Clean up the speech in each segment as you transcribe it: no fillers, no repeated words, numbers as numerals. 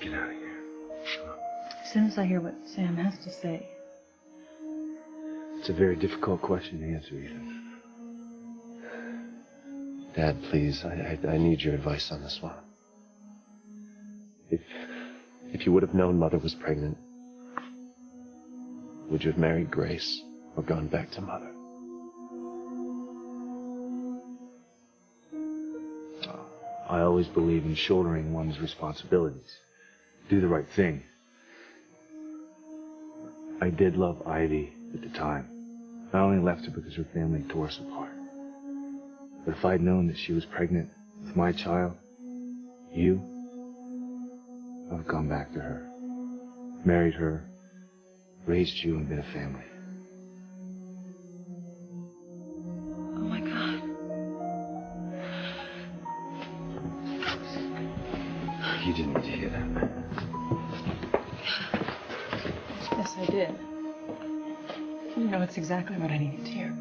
get out of here. As soon as I hear what Sam has to say. It's a very difficult question to answer, Ethan. Dad, please, I need your advice on this one. If you would have known Mother was pregnant, would you have married Grace or gone back to Mother? I always believe in shouldering one's responsibilities. Do the right thing. I did love Ivy at the time. I only left her because her family tore us apart. But if I'd known that she was pregnant with my child, you, I would have gone back to her, married her, raised you, and been a family. Oh, my God. You didn't hear that. Yes, I did. You know, it's exactly what I needed to hear.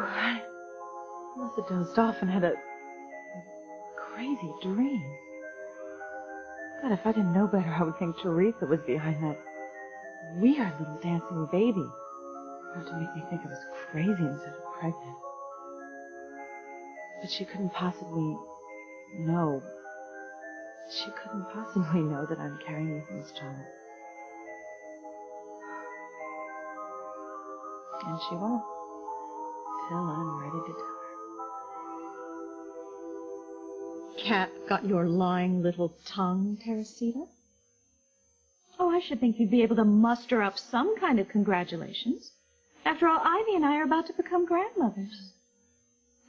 I must have dozed off and had a crazy dream. God, if I didn't know better, I would think Teresa was behind that weird little dancing baby. Not to make me think I was crazy instead of pregnant. But she couldn't possibly know. She couldn't possibly know that I'm carrying Ethan's child. And she won't. Till I'm ready to tell her. Cat got your lying little tongue, Teresita? Oh, I should think you'd be able to muster up some kind of congratulations. After all, Ivy and I are about to become grandmothers.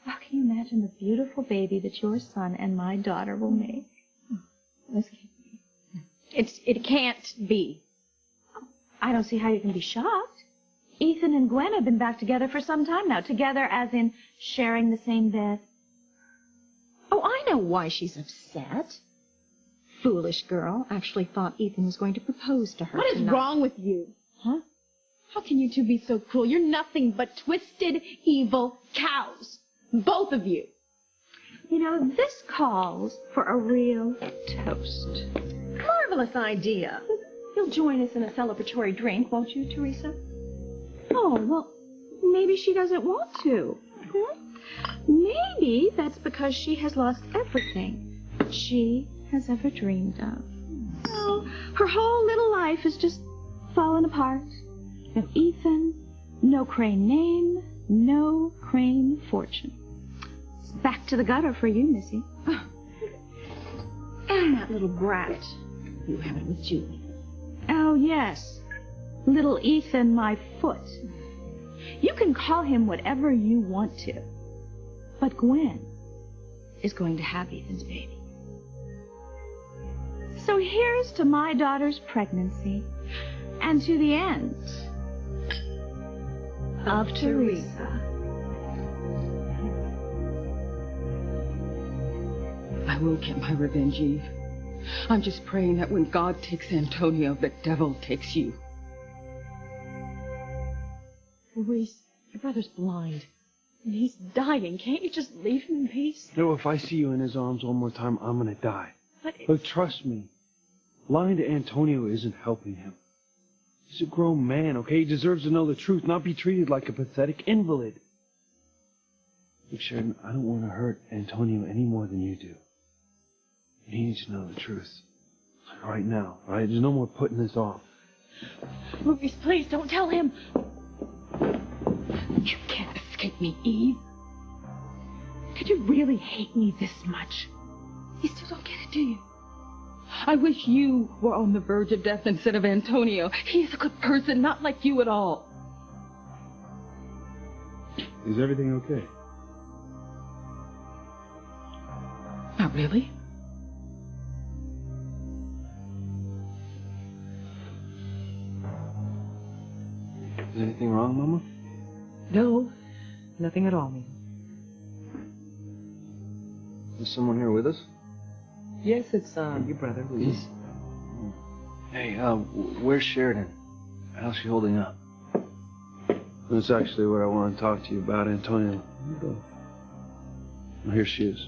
How can you imagine the beautiful baby that your son and my daughter will make? This can't be. It can't be. I don't see how you can be shocked. Ethan and Gwen have been back together for some time now. Together as in sharing the same bed. Oh, I know why she's upset. Foolish girl. Actually thought Ethan was going to propose to her. What is wrong with you? Huh? How can you two be so cruel? You're nothing but twisted, evil cows. Both of you. You know, this calls for a real toast. Marvelous idea. You'll join us in a celebratory drink, won't you, Teresa? Oh, well, maybe she doesn't want to. Maybe that's because she has lost everything she has ever dreamed of. Oh, her whole little life has just fallen apart. No Ethan, no Crane name, no Crane fortune. It's back to the gutter for you, Missy. And that little brat you have it with Julie. Oh, yes. Little Ethan, my foot. You can call him whatever you want to. But Gwen is going to have Ethan's baby. So here's to my daughter's pregnancy and to the end of Teresa. I will get my revenge, Eve. I'm just praying that when God takes Antonio, the devil takes you. Maurice, your brother's blind. And he's dying. Can't you just leave him in peace? No, if I see you in his arms one more time, I'm gonna die. But Look, trust me. Lying to Antonio isn't helping him. He's a grown man, okay? He deserves to know the truth, not be treated like a pathetic invalid. Look, Sheridan, I don't want to hurt Antonio any more than you do. He needs to know the truth. Right now, all right? There's no more putting this off. Maurice, please don't tell him. You can't hate me, Eve? Could you really hate me this much? You still don't get it, do you? I wish you were on the verge of death instead of Antonio. He's a good person, not like you at all. Is everything okay? Not really. Is anything wrong, Mama? No, nothing at all, Mia. Is someone here with us? Yes, it's your brother, Luis. Hey, where's Sheridan? How's she holding up? That's actually what I want to talk to you about, Antonio. Well, here she is.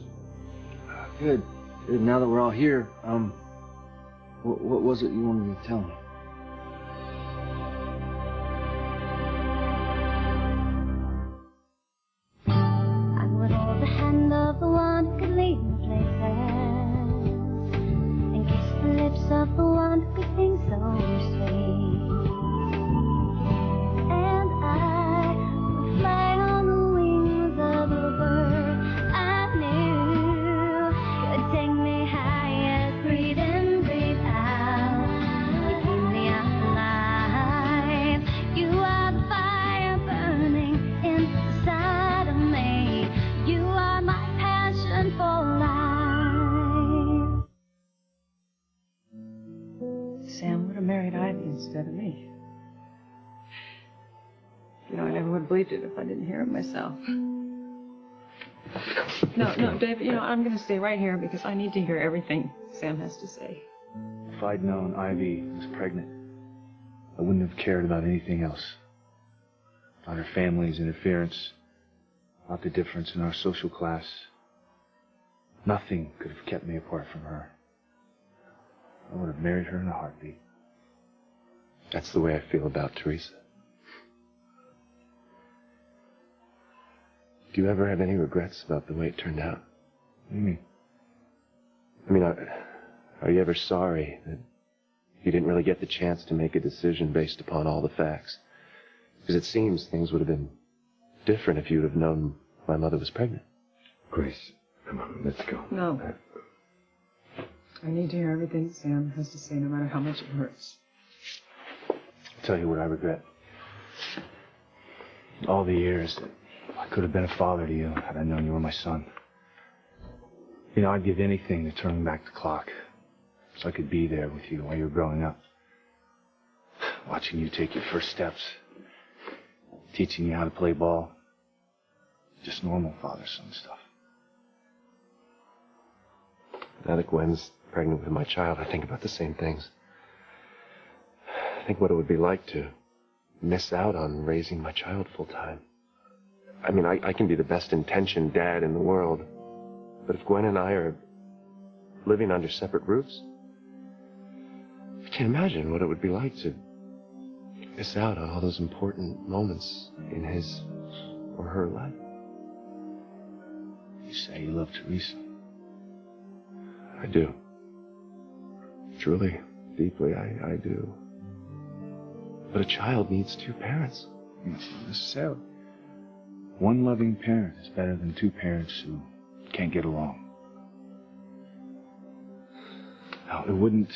Good. Good. Now that we're all here, what was it you wanted to tell me? I would hold the hand of the one who could lead me places, and kiss the lips of the one who could sing so sweet. And I would fly on the wings of a bird I knew could take me higher. Breathe in, breathe out. You keep me alive. You are the fire burning inside of me. You are my passion for life. Sam would have married Ivy instead of me. You know, I never would have believed it if I didn't hear it myself. No, David, I'm going to stay right here because I need to hear everything Sam has to say. If I'd known Ivy was pregnant, I wouldn't have cared about anything else. Not her family's interference, not the difference in our social class. Nothing could have kept me apart from her. I would have married her in a heartbeat. That's the way I feel about Teresa. Do you ever have any regrets about the way it turned out? What do you mean? I mean, are you ever sorry that you didn't really get the chance to make a decision based upon all the facts? Because it seems things would have been different if you'd have known my mother was pregnant. Grace, come on, let's go. No. I need to hear everything Sam has to say, no matter how much it hurts. I'll tell you what I regret. All the years that I could have been a father to you had I known you were my son. I'd give anything to turn back the clock so I could be there with you while you were growing up. Watching you take your first steps. Teaching you how to play ball. Just normal father-son stuff. Now that Gwen's pregnant with my child, I think about the same things. I think what it would be like to miss out on raising my child full time. I mean, I can be the best intentioned dad in the world, but if Gwen and I are living under separate roofs, I can't imagine what it would be like to miss out on all those important moments in his or her life. You say you love Teresa. I do. Truly, deeply, I do. But a child needs two parents. Not necessarily. One loving parent is better than two parents who can't get along. Now, it wouldn't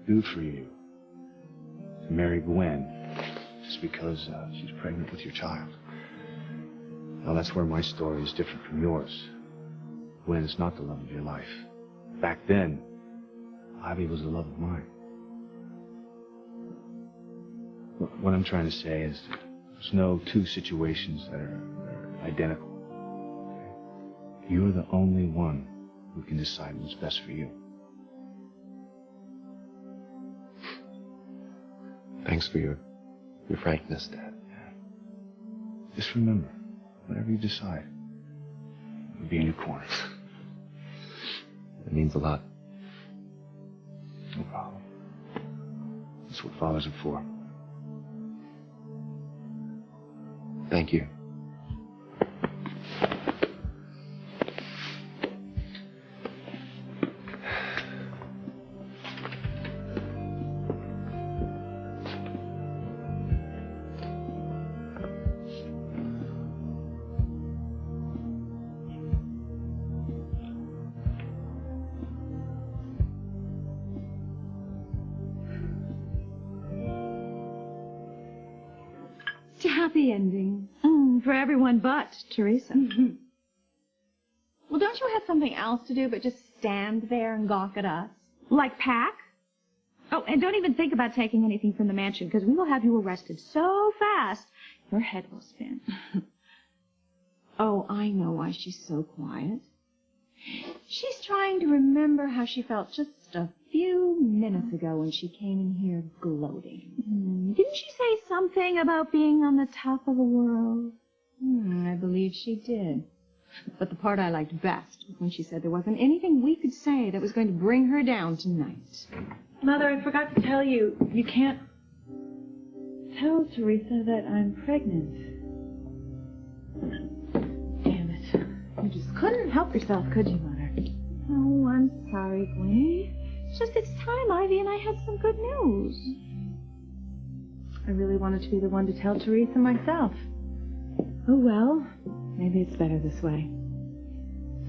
do for you to marry Gwen just because she's pregnant with your child. Now, that's where my story is different from yours. Gwen is not the love of your life. Back then, Ivy was the love of mine. What I'm trying to say is that there's no two situations that are identical. You're the only one who can decide what's best for you. Thanks for your frankness, Dad. Just remember, whatever you decide, I'll be in your corner. It means a lot. No problem. That's what fathers are for. Thank you. happy ending. For everyone but Teresa. Well, don't you have something else to do but just stand there and gawk at us? Like pack? Oh, and don't even think about taking anything from the mansion, because we will have you arrested so fast, your head will spin. Oh, I know why she's so quiet. She's trying to remember how she felt just a few minutes ago when she came in here gloating. Didn't she say something about being on the top of the world? I believe she did. But the part I liked best was when she said there wasn't anything we could say that was going to bring her down tonight. Mother, I forgot to tell you, you can't tell Teresa that I'm pregnant. Damn it. You just couldn't help yourself, could you, Mother? Oh, I'm sorry, Gwen. It's just it's time Ivy and I had some good news. I really wanted to be the one to tell Teresa myself. Oh, well, maybe it's better this way.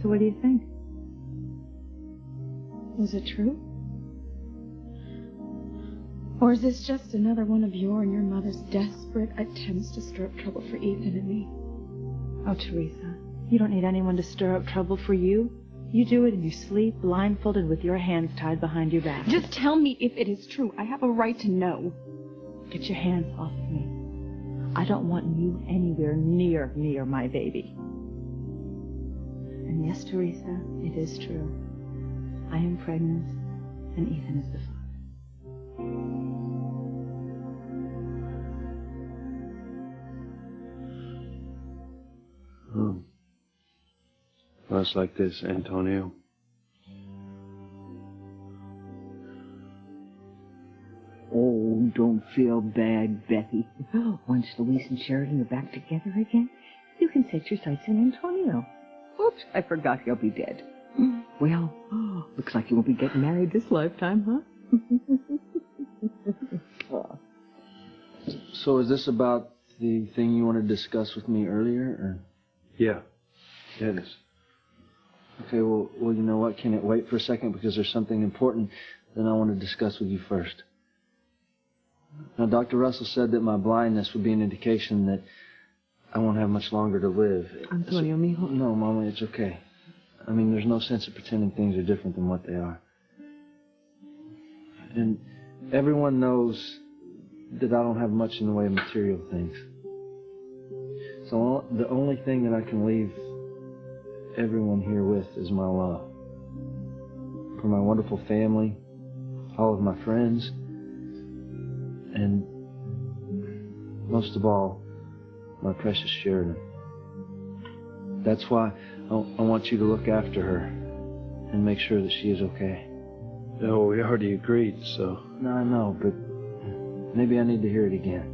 So what do you think? Was it true? Or is this just another one of your and your mother's desperate attempts to stir up trouble for Ethan and me? Oh, Teresa, you don't need anyone to stir up trouble for you. You do it in your sleep, blindfolded with your hands tied behind your back. Just tell me if it is true. I have a right to know. Get your hands off of me. I don't want you anywhere near my baby. And yes, Teresa, it is true. I am pregnant, and Ethan is the father. Well, it's like this, Antonio. Oh, don't feel bad, Betty. Once Luis and Sheridan are back together again, you can set your sights on Antonio. Oops, I forgot he'll be dead. Well, looks like you won't be getting married this lifetime, huh? So is this about the thing you wanted to discuss with me earlier, or? Yeah, it is. Okay, well, you know what? Can it wait for a second? Because there's something important that I want to discuss with you first. Now, Dr. Russell said that my blindness would be an indication that I won't have much longer to live. Antonio, mijo. No, Mama, it's okay. I mean, there's no sense of pretending things are different than what they are. And everyone knows that I don't have much in the way of material things. So the only thing that I can leave everyone here with is my love. For my wonderful family, all of my friends, and most of all, my precious Sheridan. That's why I want you to look after her and make sure that she is okay. No, we already agreed, so... No, I know, but maybe I need to hear it again.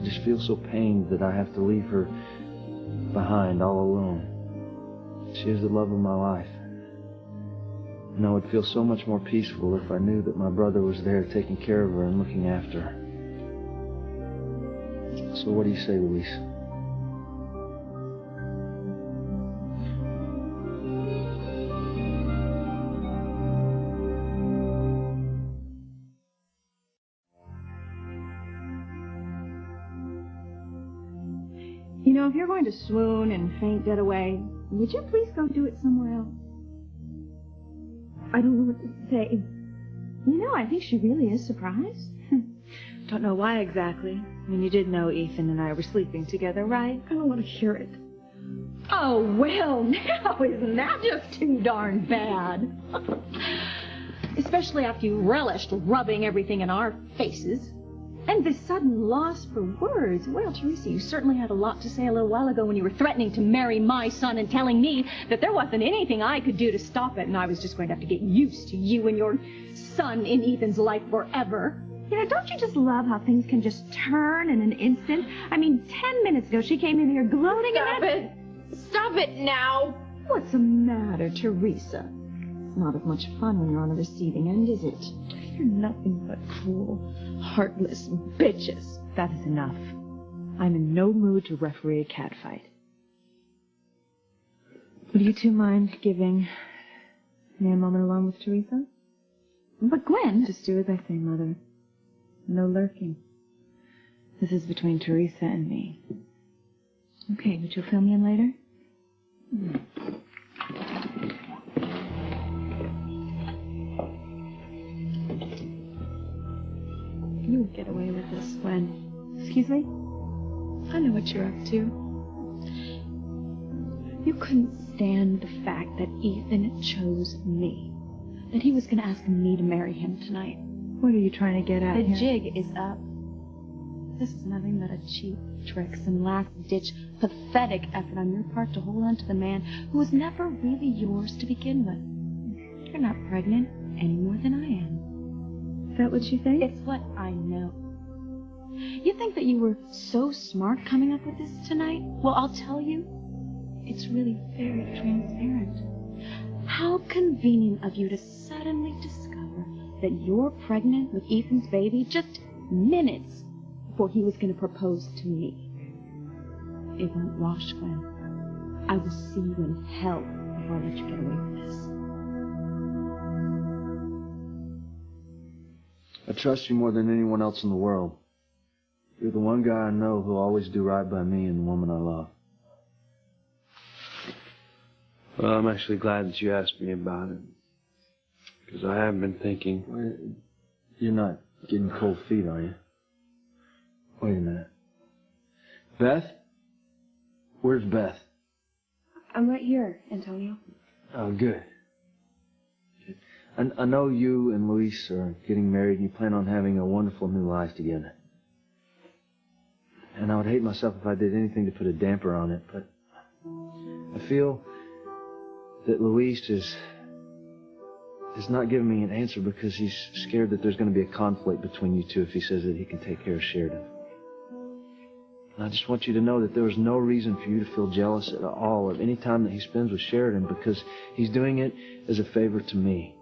I just feel so pained that I have to leave her behind all alone. She is the love of my life. And I would feel so much more peaceful if I knew that my brother was there taking care of her and looking after her. So what do you say, Luis? You know, if you're going to swoon and faint dead away, would you please go do it somewhere else? I don't know what to say. You know, I think she really is surprised. Don't know why exactly. I mean, you did know Ethan and I were sleeping together, right? I don't want to hear it. Oh, well, now isn't that just too darn bad? Especially after you relished rubbing everything in our faces. And this sudden loss for words. Well, Teresa, you certainly had a lot to say a little while ago when you were threatening to marry my son and telling me that there wasn't anything I could do to stop it, and I was just going to have to get used to you and your son in Ethan's life forever. You know, don't you just love how things can just turn in an instant? I mean, 10 minutes ago she came in here gloating Stop it! Stop it now! What's the matter, Teresa? It's not as much fun when you're on the receiving end, is it? You're nothing but cruel, heartless bitches. That is enough. I'm in no mood to referee a catfight. Would you two mind giving me a moment alone with Teresa? But Gwen... Just do as I say, Mother. No lurking. This is between Teresa and me. Okay, would you fill me in later? You would get away with this, Gwen. Excuse me? I know what you're up to. You couldn't stand the fact that Ethan chose me. That he was going to ask me to marry him tonight. What are you trying to get at The here? jig is up. This is nothing but a cheap trick, some last-ditch, pathetic effort on your part to hold on to the man who was never really yours to begin with. You're not pregnant any more than I am. Is that what you think? It's what I know. You think that you were so smart coming up with this tonight? Well, I'll tell you, it's really very transparent. How convenient of you to suddenly discover that you're pregnant with Ethan's baby just minutes before he was going to propose to me. It won't wash, Gwen. I will see you in hell before I let you get away with this. I trust you more than anyone else in the world. You're the one guy I know who'll always do right by me and the woman I love. Well, I'm actually glad that you asked me about it. Because I have been thinking. You're not getting cold feet, are you? Wait a minute. Beth? Where's Beth? I'm right here, Antonio. Oh, good. I know you and Luis are getting married and you plan on having a wonderful new life together. And I would hate myself if I did anything to put a damper on it, but I feel that Luis is not giving me an answer because he's scared that there's going to be a conflict between you two if he says that he can take care of Sheridan. And I just want you to know that there was no reason for you to feel jealous at all of any time that he spends with Sheridan because he's doing it as a favor to me.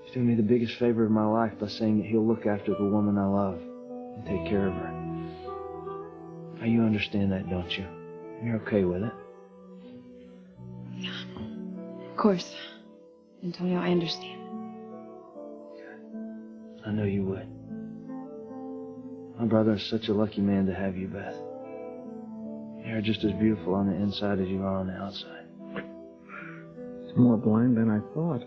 He's doing me the biggest favor of my life by saying that he'll look after the woman I love and take care of her. Now you understand that, don't you? You're okay with it? Of course, Antonio, I understand. I know you would. My brother is such a lucky man to have you, Beth. You're just as beautiful on the inside as you are on the outside. It's more blind than I thought.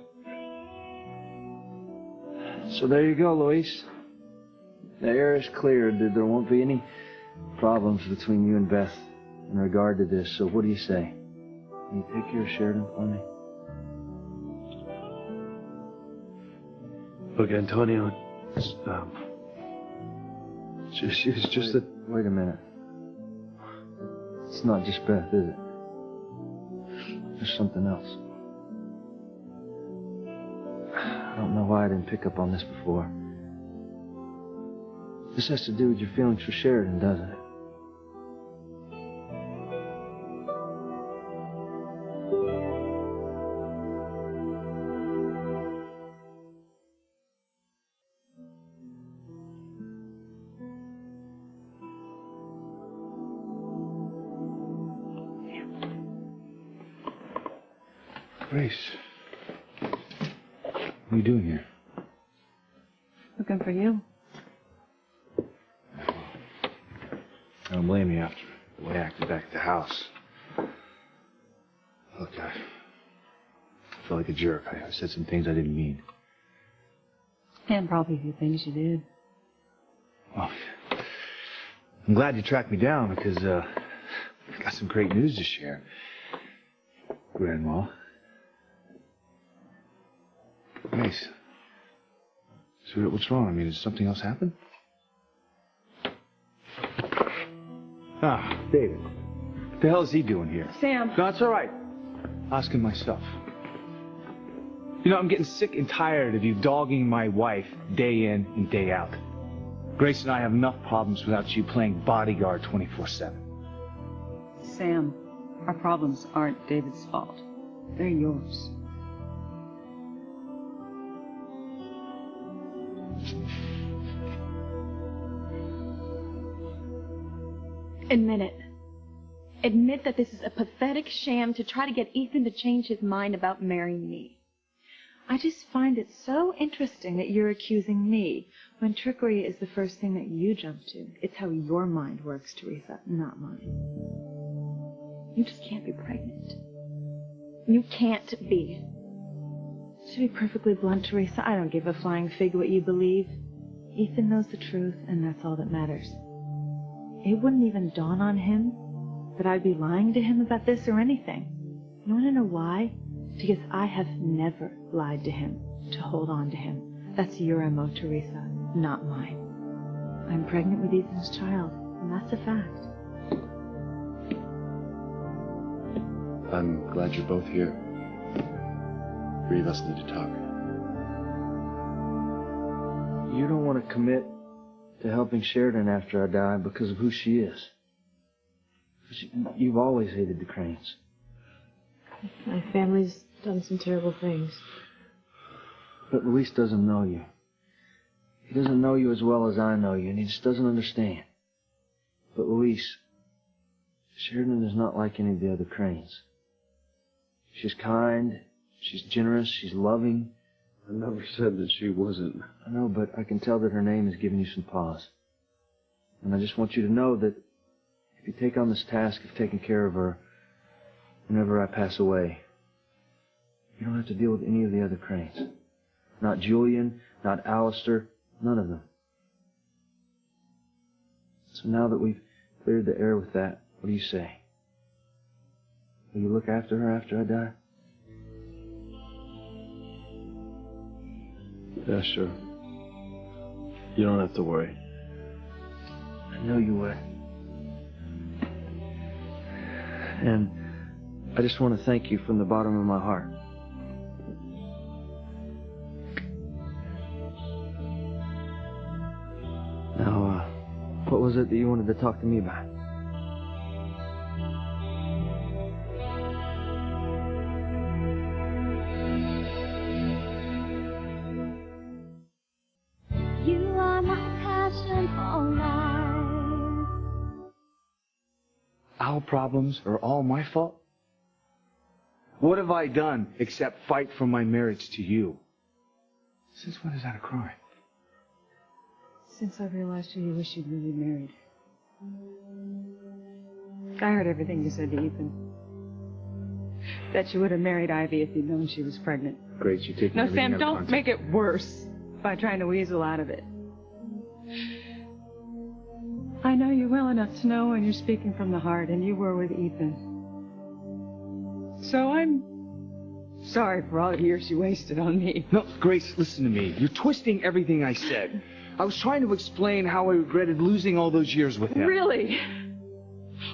So there you go, Luis. The air is cleared. There won't be any problems between you and Beth in regard to this. So what do you say? Can you take care of Sheridan for me? Look, Antonio, it's just that... Wait a minute. It's not just Beth, is it? There's something else. I don't know why I didn't pick up on this before. This has to do with your feelings for Sheridan, doesn't it? Grace, what are you doing here? Looking for you. I don't blame you after the way I acted back at the house. Look, I felt like a jerk. I said some things I didn't mean. And probably a few things you did. Well, I'm glad you tracked me down because I've got some great news to share. Grandma. Grace. So what's wrong? I mean, did something else happen? Ah, David. What the hell is he doing here? Sam. No, it's all right. Ask him myself. You know, I'm getting sick and tired of you dogging my wife day in and day out. Grace and I have enough problems without you playing bodyguard 24/7. Sam, our problems aren't David's fault. They're yours. Admit it. Admit that this is a pathetic sham to try to get Ethan to change his mind about marrying me. I just find it so interesting that you're accusing me when trickery is the first thing that you jump to. It's how your mind works, Teresa, not mine. You just can't be pregnant. You can't be. To be perfectly blunt, Teresa, I don't give a flying fig what you believe. Ethan knows the truth, and that's all that matters. It wouldn't even dawn on him that I'd be lying to him about this or anything. You want to know why? Because I have never lied to him to hold on to him. That's your MO, Teresa, not mine. I'm pregnant with Ethan's child, and that's a fact. I'm glad you're both here. 3 of us need to talk. You don't want to commit to helping Sheridan after I die because of who she is. You've always hated the Cranes. My family's done some terrible things. But Luis doesn't know you. He doesn't know you as well as I know you, and he just doesn't understand. But Luis, Sheridan is not like any of the other Cranes. She's kind, she's generous, she's loving. I never said that she wasn't. I know, but I can tell that her name is giving you some pause. And I just want you to know that if you take on this task of taking care of her whenever I pass away, you don't have to deal with any of the other Cranes. Not Julian, not Alistair, none of them. So now that we've cleared the air with that, what do you say? Will you look after her after I die? Yeah, sure. You don't have to worry. I know you would. And I just want to thank you from the bottom of my heart. Now, what was it that you wanted to talk to me about? You are my passion for life. Our problems are all my fault? What have I done except fight for my marriage to you? Since when is that a crime? Since I realized who you wish you'd really married. I heard everything you said to Ethan. That you would have married Ivy if you'd known she was pregnant. Great, you take No, Sam, don't make it worse by trying to weasel out of it. I know you well enough to know when you're speaking from the heart, and you were with Ethan. So I'm sorry for all the years you wasted on me. No, Grace, listen to me. You're twisting everything I said. I was trying to explain how I regretted losing all those years with him. Really?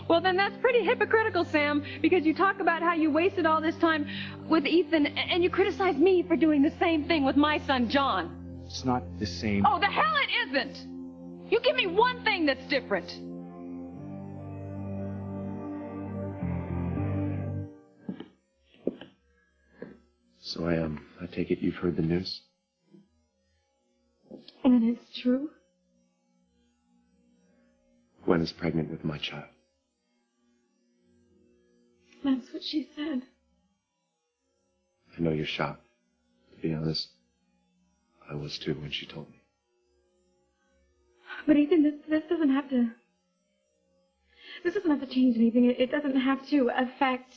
Well, then that's pretty hypocritical, Sam, because you talk about how you wasted all this time with Ethan, and you criticize me for doing the same thing with my son, John. It's not the same. Oh, the hell it isn't! You give me one thing that's different. So I take it you've heard the news? And it's true? Gwen is pregnant with my child. That's what she said. I know you're shocked. To be honest, I was too when she told me. But Ethan, this doesn't have to... This doesn't have to change anything. It doesn't have to affect,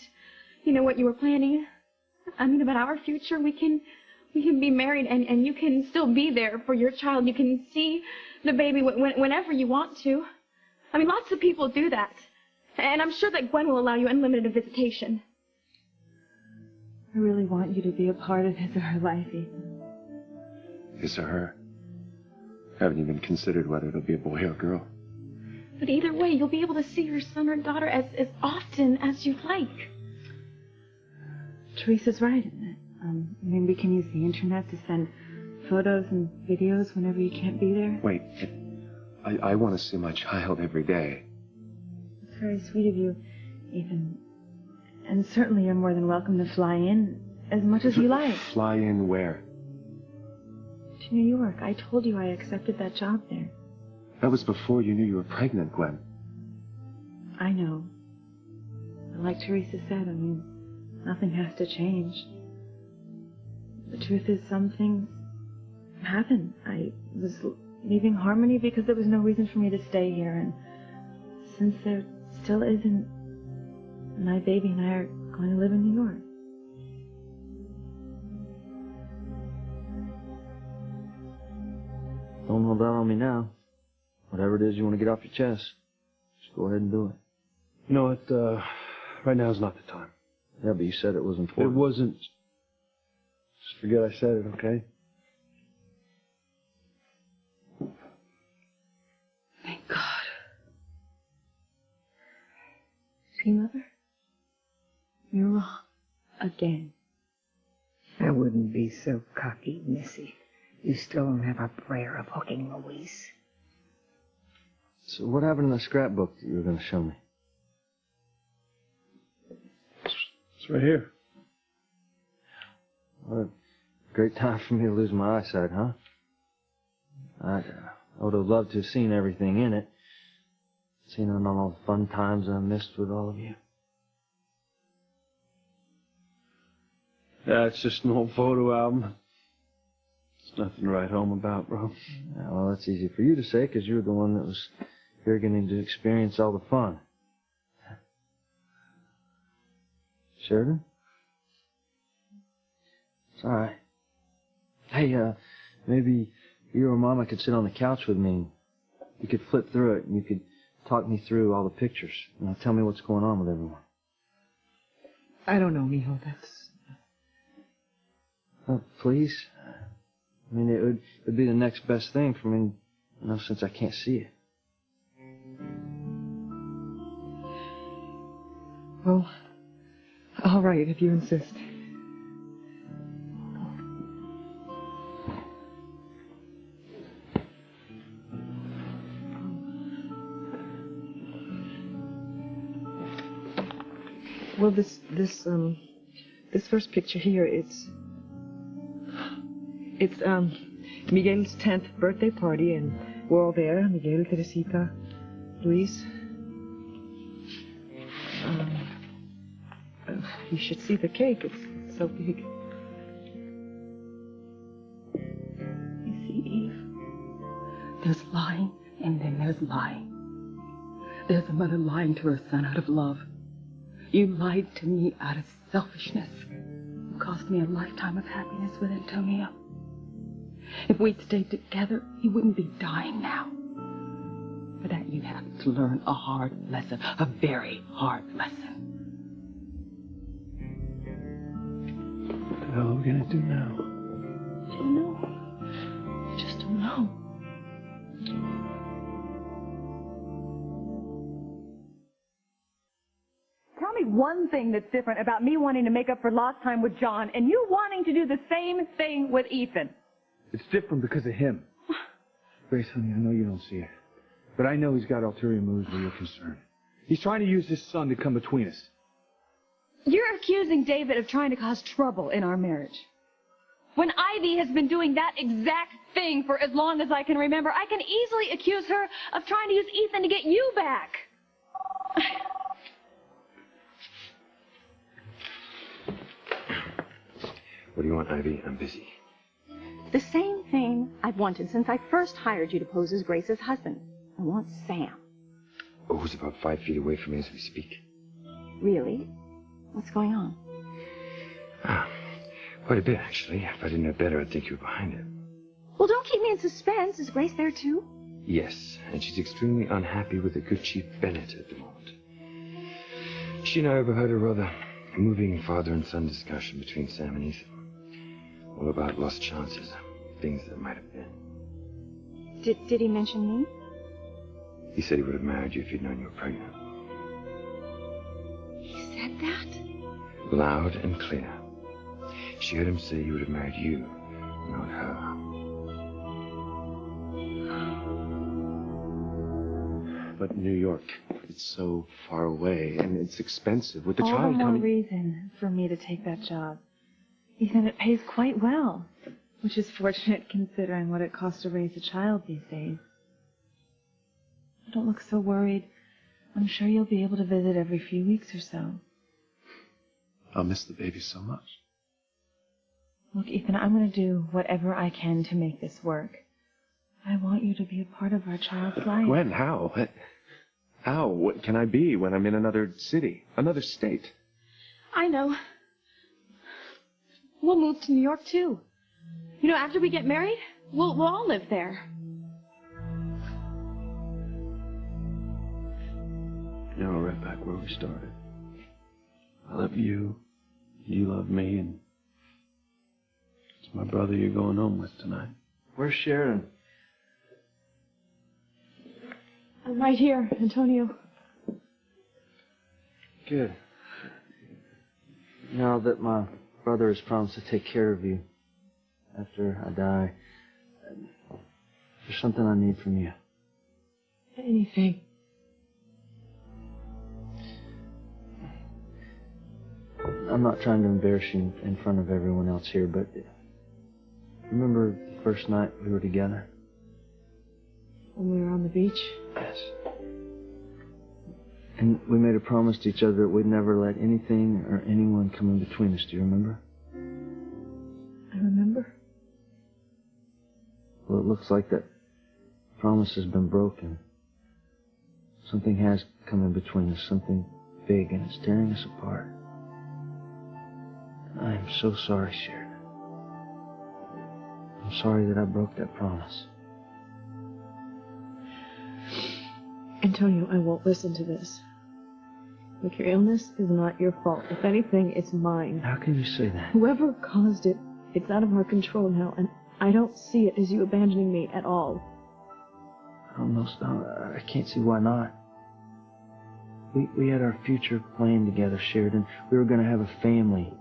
what you were planning. I mean, about our future. We can be married, and you can still be there for your child. You can see the baby whenever you want to. I mean, lots of people do that. And I'm sure that Gwen will allow you unlimited visitation. I really want you to be a part of his or her life, Ethan. His or her? I haven't even considered whether it'll be a boy or a girl. But either way, you'll be able to see your son or daughter as often as you like. Teresa's right, isn't it? We can use the internet to send photos and videos whenever you can't be there. Wait, I want to see my child every day. It's very sweet of you, Ethan. And certainly you're more than welcome to fly in as much as you like. Fly in where? To New York. I told you I accepted that job there. That was before you knew you were pregnant, Gwen. I know. Like Teresa said, nothing has to change. The truth is, some things happen. I was leaving Harmony because there was no reason for me to stay here, and since there still isn't, my baby and I are going to live in New York. Don't hold out on me now. Whatever it is you want to get off your chest, just go ahead and do it. You know what, right now is not the time. Yeah, but you said it was important. It wasn't. Just forget I said it, okay? Thank God. See, Mother? You're wrong. Again. I wouldn't be so cocky, Missy. You still don't have a prayer of hooking Louise. So what happened in the scrapbook that you were going to show me? It's right here. What a great time for me to lose my eyesight, huh? I would have loved to have seen everything in it. Seen all the fun times I missed with all of you. Yeah, it's just an old photo album. It's nothing to write home about, bro. Yeah, well, that's easy for you to say, because you were the one that was here getting to experience all the fun. Sheridan? It's all right. Hey, maybe you or Mama could sit on the couch with me. You could flip through it, and you could talk me through all the pictures. You know, tell me what's going on with everyone. I don't know, mijo. That's... Oh, please? I mean, it would be the next best thing for me, you know, since I can't see it. Well, all right, if you insist. Well, this first picture here, it's Miguel's 10th birthday party, and we're all there. Miguel, Teresita, Luis. You should see the cake. It's so big. You see, Eve? There's lying, and then there's lying. There's a mother lying to her son out of love. You lied to me out of selfishness. You cost me a lifetime of happiness with Antonio. If we'd stayed together, he wouldn't be dying now. For that, you have to learn a hard lesson, a very hard lesson. What the hell are we gonna do now? I don't know. I just don't know. Tell me one thing that's different about me wanting to make up for lost time with John and you wanting to do the same thing with Ethan. It's different because of him. Grace, honey, I know you don't see it, but I know he's got ulterior motives where you're concerned. He's trying to use his son to come between us. You're accusing David of trying to cause trouble in our marriage. When Ivy has been doing that exact thing for as long as I can remember, I can easily accuse her of trying to use Ethan to get you back. What do you want, Ivy? I'm busy. The same thing I've wanted since I first hired you to pose as Grace's husband. I want Sam. Oh, who's about 5 feet away from me as we speak. Really? What's going on? Quite a bit, actually. If I didn't know better, I'd think you were behind it. Well, don't keep me in suspense. Is Grace there, too? Yes, and she's extremely unhappy with the good Chief Bennett at the moment. She and I overheard a rather moving father and son discussion between Sam and Ethan. All about lost chances, things that might have been. Did he mention me? He said he would have married you if he'd known you were pregnant. He said that? Loud and clear. She heard him say he would have married you, not her. But New York, it's so far away, and it's expensive with the All child the more coming. reason for me to take that job. Ethan, it pays quite well, which is fortunate considering what it costs to raise a child these days. Don't look so worried. I'm sure you'll be able to visit every few weeks or so. I'll miss the baby so much. Look, Ethan, I'm going to do whatever I can to make this work. I want you to be a part of our child's life. Gwen, how? How? What can I be when I'm in another city, another state? I know. We'll move to New York, too. You know, after we get married, we'll all live there. You know, right back where we started. I love you. You love me, and it's my brother you're going home with tonight. Where's Sheridan? I'm right here, Antonio. Good. Now that my brother has promised to take care of you after I die, there's something I need from you. Anything. I'm not trying to embarrass you in front of everyone else here, but remember the first night we were together? When we were on the beach? Yes. And we made a promise to each other that we'd never let anything or anyone come in between us. Do you remember? I remember. Well, it looks like that promise has been broken. Something has come in between us, something big, and it's tearing us apart. I am so sorry, Sheridan. I'm sorry that I broke that promise. Antonio, I won't listen to this. Look, your illness is not your fault. If anything, it's mine. How can you say that? Whoever caused it, it's out of our control now, and I don't see it as you abandoning me at all. I can't see why not. We had our future planned together, Sheridan. We were going to have a family.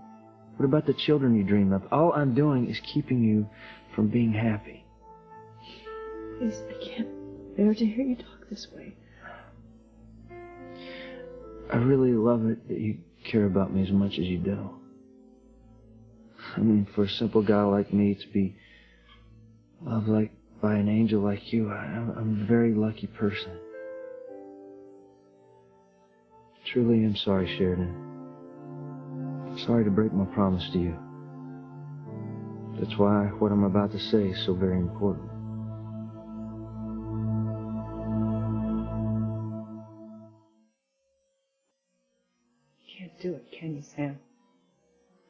What about the children you dream of? All I'm doing is keeping you from being happy. Please, I can't bear to hear you talk this way. I really love it that you care about me as much as you do. I mean, for a simple guy like me to be loved by an angel like you, I'm a very lucky person. Truly am sorry, Sheridan. I'm sorry to break my promise to you. That's why what I'm about to say is so very important. You can't do it, can you, Sam?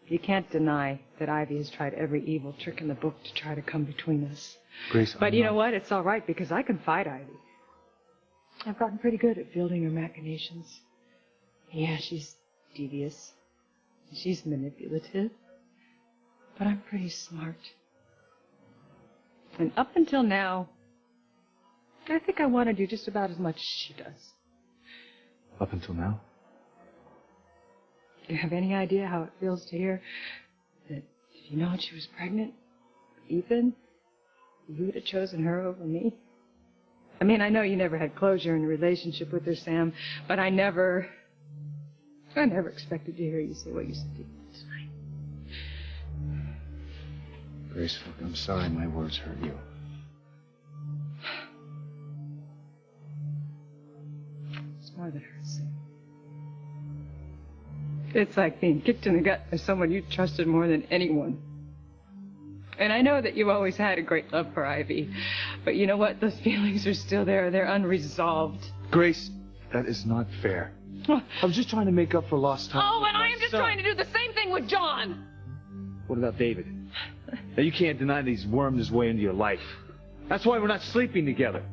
You can't deny that Ivy has tried every evil trick in the book to try to come between us. Grace, But you know what? It's all right, because I can fight Ivy. I've gotten pretty good at fielding her machinations. Yeah, she's devious. She's manipulative. But I'm pretty smart. And up until now, I think I want to do just about as much as she does. Up until now? Do you have any idea how it feels to hear that if you known she was pregnant, Ethan, you would have chosen her over me? I mean, I know you never had closure in a relationship with her, Sam, but I never expected to hear you say what you said to me tonight. Grace, look, I'm sorry my words hurt you. It's more than hurts, Sam. It's like being kicked in the gut by someone you trusted more than anyone. And I know that you've always had a great love for Ivy. But you know what? Those feelings are still there. They're unresolved. Grace, that is not fair. I was just trying to make up for lost time. Oh, and I am just trying to do the same thing with John. What about David? Now, you can't deny that he's wormed his way into your life. That's why we're not sleeping together.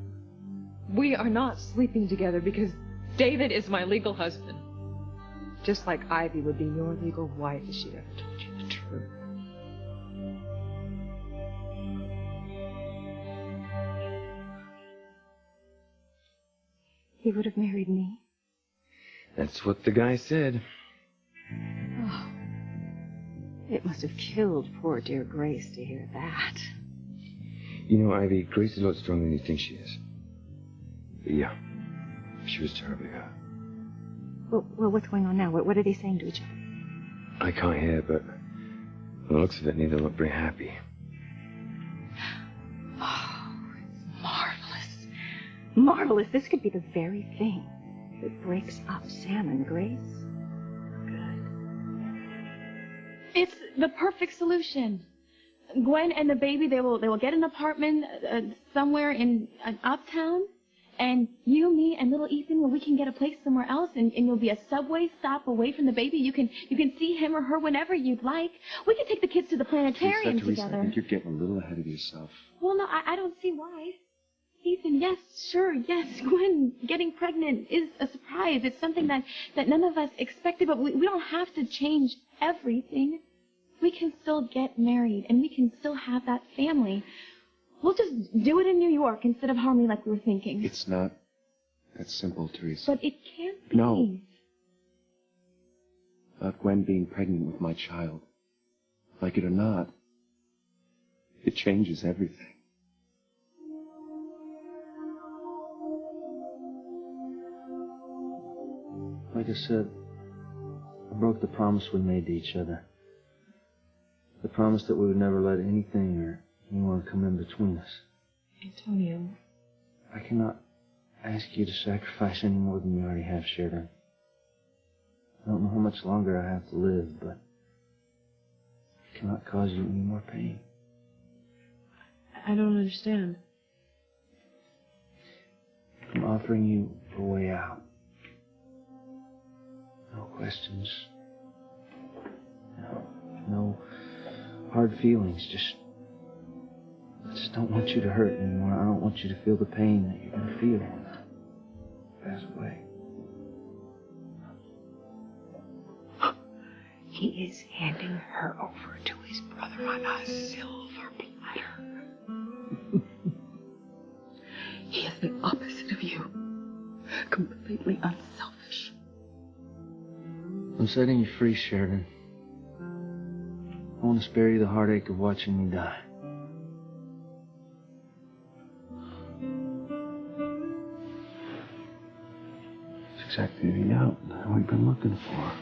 We are not sleeping together because David is my legal husband. Just like Ivy would be your legal wife if she'd ever told you the truth. He would have married me. That's what the guy said. Oh, it must have killed poor dear Grace to hear that. You know, Ivy, Grace is a lot stronger than you think she is. But yeah, she was terribly hurt. Well, what's going on now? What are they saying to each other? I can't hear, but from the looks of it, neither look very happy. Oh, it's marvelous. Marvelous. This could be the very thing that breaks up Sam and Grace. Good. It's the perfect solution. Gwen and the baby, they will get an apartment somewhere in uptown. And you, me, and little Ethan, well, we can get a place somewhere else, and you'll be a subway stop away from the baby. You can see him or her whenever you'd like. We can take the kids to the planetarium Teresa, together. I think you're getting a little ahead of yourself. Well, no, I don't see why. Ethan, yes, sure, yes. Gwen getting pregnant is a surprise. It's something that none of us expected, but we don't have to change everything. We can still get married, and we can still have that family. We'll just do it in New York instead of Harmony like we were thinking. It's not that simple, Teresa. But it can't be. No. About Gwen being pregnant with my child. Like it or not, it changes everything. Like I said, I broke the promise we made to each other. The promise that we would never let anything or anyone come in between us. Antonio. I cannot ask you to sacrifice any more than you already have, Sheridan. I don't know how much longer I have to live, but I cannot cause you any more pain. I don't understand. I'm offering you a way out. No questions. No hard feelings. I just don't want you to hurt anymore. I don't want you to feel the pain that you're going to feel when I pass away. He is handing her over to his brother on a silver platter. He is the opposite of you. Completely unselfish. I'm setting you free, Sheridan. I want to spare you the heartache of watching me die. It's exactly the out that we've been looking for.